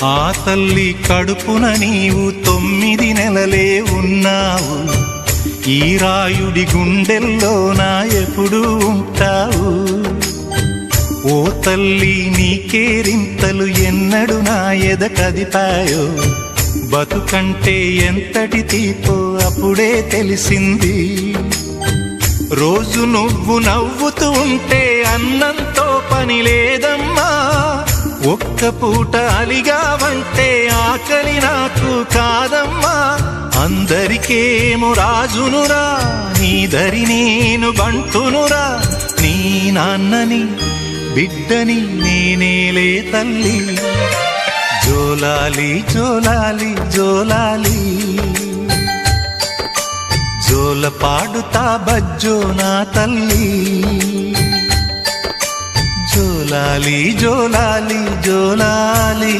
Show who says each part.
Speaker 1: ఆ తల్లి కడుపున నీవు 9 నెలలే ఉన్నావు. ఈ రాయుడి గుండెల్లో నా ఎప్పుడు ఉంటావు. ఓ తల్లి నీ కేరింతలు ఎన్నడు నా ఎద కదిపాయో. బతుకంటే ఎంతటి తీపో అప్పుడే తెలిసింది. రోజు నువ్వు నవ్వుతూ ఉంటే అన్నంతో పని లేదమ్మా. ఒక్క పూట అలిగావంటే ఆకలి నాకు కాదమ్మా. అందరికేమో రాజునురా, నీ దరి నేను బంటునురా. నీ నాన్నని బిడ్డని నేనేలే తల్లి. జోలాలి జోలాలి జోలాలి, జోల పాడుతా బజ్జో నా తల్లి. జోలాలి జోలాలి జోలాలి.